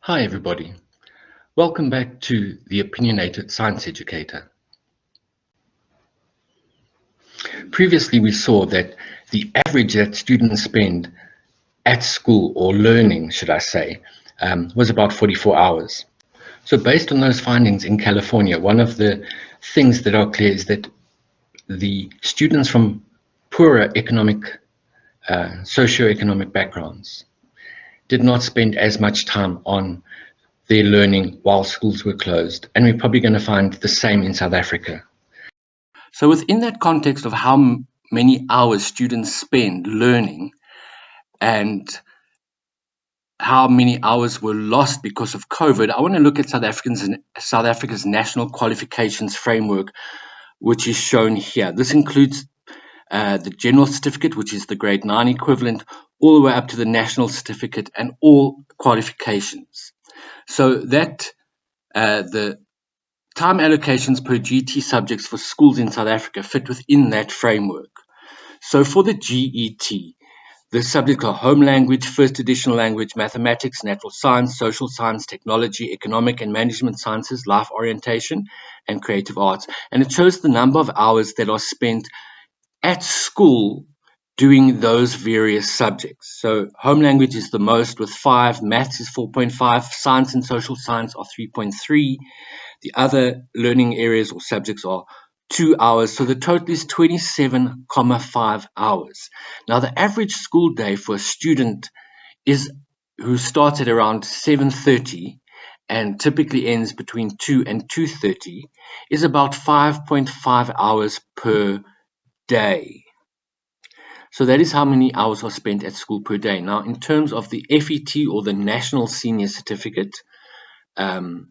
Hi everybody, welcome back to the Opinionated Science Educator. Previously we saw that the average that students spend at school, or learning should I say, was about 44 hours. So based on those findings in California, one of the things that are clear is that the students from poorer socioeconomic backgrounds did not spend as much time on their learning while schools were closed, and we're probably going to find the same in South Africa. So within that context of how many hours students spend learning and how many hours were lost because of COVID, I want to look at South Africa's national qualifications framework, which is shown here. This includes the general certificate, which is the grade 9 equivalent, all the way up to the national certificate and all qualifications. So that the time allocations per GT subjects for schools in South Africa fit within that framework. So for the GET, the subjects are home language, first additional language, mathematics, natural science, social science, technology, economic and management sciences, life orientation, and creative arts. And it shows the number of hours that are spent at school doing those various subjects. So home language is the most with 5, maths is 4.5, science and social science are 3.3. The other learning areas or subjects are 2 hours. So the total is 27.5 hours. Now the average school day for a student who starts at around 7:30 and typically ends between 2 and 2:30 is about 5.5 hours per day. So that is how many hours are spent at school per day. Now, in terms of the FET or the National Senior Certificate, and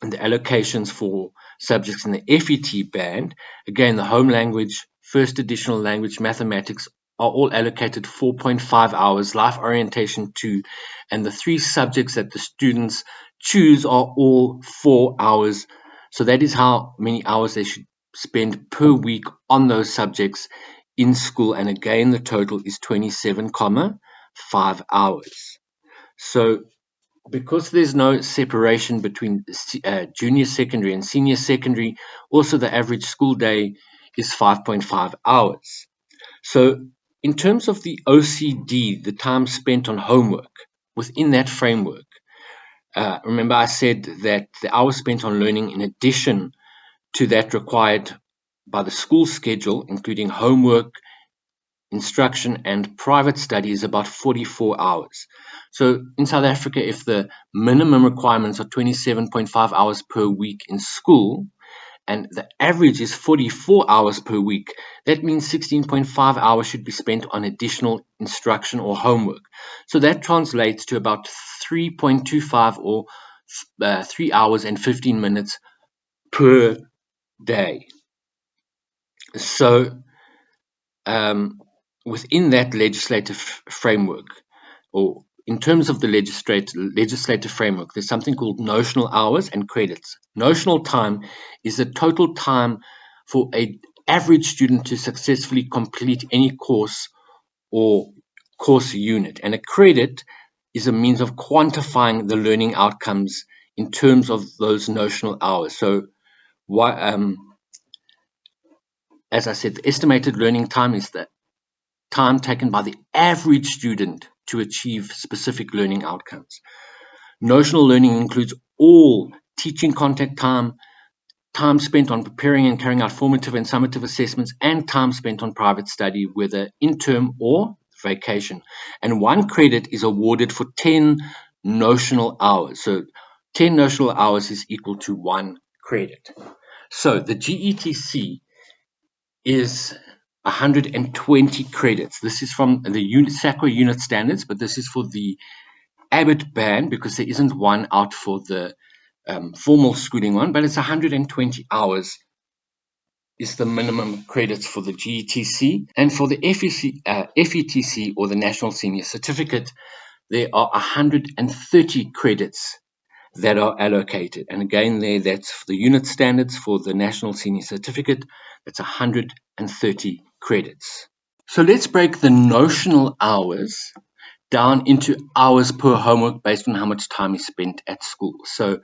the allocations for subjects in the FET band, again, the home language, first additional language, mathematics are all allocated 4.5 hours, life orientation 2, and the 3 subjects that the students choose are all 4 hours. So that is how many hours they should spend per week on those subjects in school, and again the total is 27.5 hours. So because there's no separation between junior secondary and senior secondary, also the average school day is 5.5 hours. So in terms of the OECD, the time spent on homework within that framework, remember I said that the hours spent on learning in addition to that required by the school schedule, including homework, instruction and private study, is about 44 hours. So in South Africa, if the minimum requirements are 27.5 hours per week in school and the average is 44 hours per week, that means 16.5 hours should be spent on additional instruction or homework. So that translates to about 3.25 or 3 hours and 15 minutes per day. So within that legislative framework, or in terms of the legislative framework, there's something called notional hours and credits. Notional time is the total time for an average student to successfully complete any course or course unit. And a credit is a means of quantifying the learning outcomes in terms of those notional hours. So as I said, the estimated learning time is the time taken by the average student to achieve specific learning outcomes. Notional learning includes all teaching contact time, time spent on preparing and carrying out formative and summative assessments, and time spent on private study, whether in-term or vacation. And 1 credit is awarded for 10 notional hours. So 10 notional hours is equal to 1 credit. So the GETC is 120 credits. This is from the SACWA unit standards, but this is for the Abbott band because there isn't one out for the formal schooling one, but it's 120 hours is the minimum credits for the GETC. And for the FETC, or the National Senior Certificate, there are 130 credits that are allocated. And again, that's for the unit standards. For the National Senior Certificate, that's 130 credits. So let's break the notional hours down into hours per homework based on how much time is spent at school. So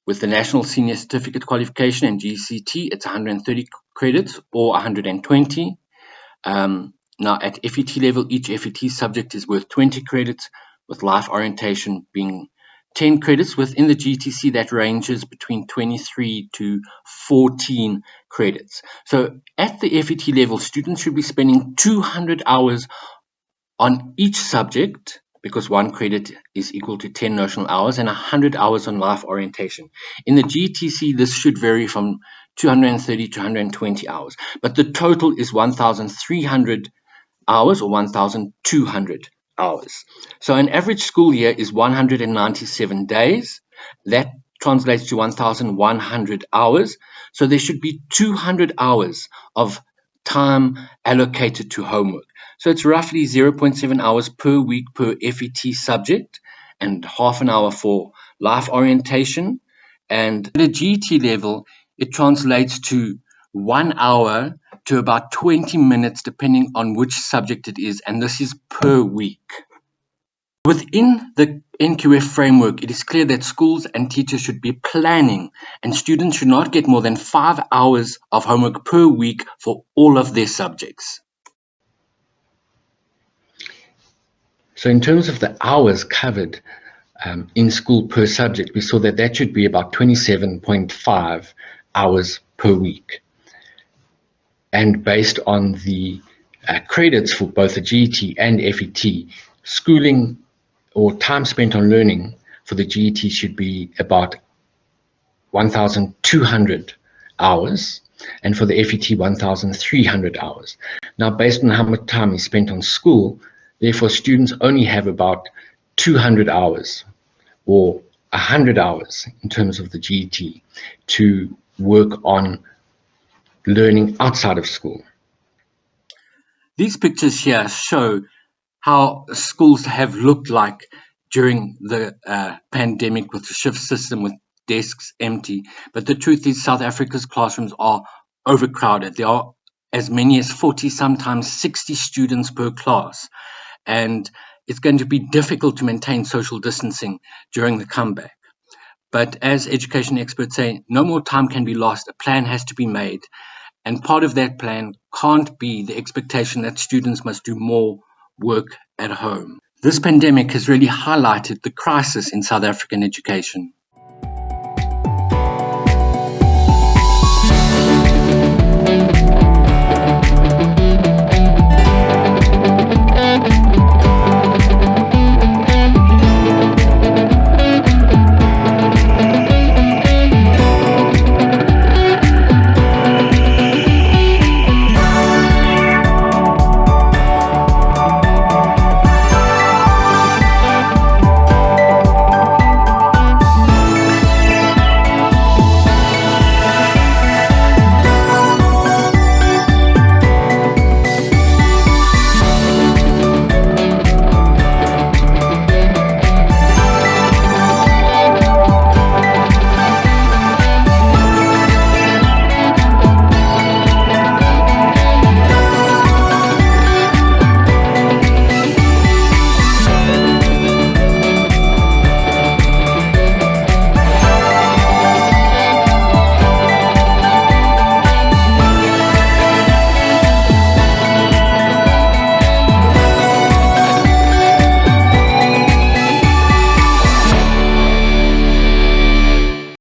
with the National Senior Certificate Qualification and GCT, it's 130 credits or 120. Now at FET level, each FET subject is worth 20 credits, with life orientation being 10 credits. Within the GTC, that ranges between 23 to 14 credits. So at the FET level, students should be spending 200 hours on each subject, because 1 credit is equal to 10 notional hours, and 100 hours on life orientation. In the GTC, this should vary from 230 to 120 hours, but the total is 1,300 hours or 1,200 hours. So an average school year is 197 days. That translates to 1,100 hours. So there should be 200 hours of time allocated to homework. So it's roughly 0.7 hours per week per FET subject and half an hour for life orientation. And at a GT level, it translates to 1 hour to about 20 minutes, depending on which subject it is, and this is per week. Within the NQF framework, it is clear that schools and teachers should be planning, and students should not get more than 5 hours of homework per week for all of their subjects. So in terms of the hours covered in school per subject, we saw that that should be about 27.5 hours per week. And based on the credits for both the GET and FET, schooling or time spent on learning for the GET should be about 1,200 hours, and for the FET 1,300 hours. Now, based on how much time is spent on school, therefore students only have about 200 hours or 100 hours in terms of the GET to work on learning outside of school. These pictures here show how schools have looked like during the pandemic, with the shift system, with desks empty. But the truth is, South Africa's classrooms are overcrowded. There are as many as 40, sometimes 60 students per class. And it's going to be difficult to maintain social distancing during the comeback. But as education experts say, no more time can be lost. A plan has to be made. And part of that plan can't be the expectation that students must do more work at home. This pandemic has really highlighted the crisis in South African education.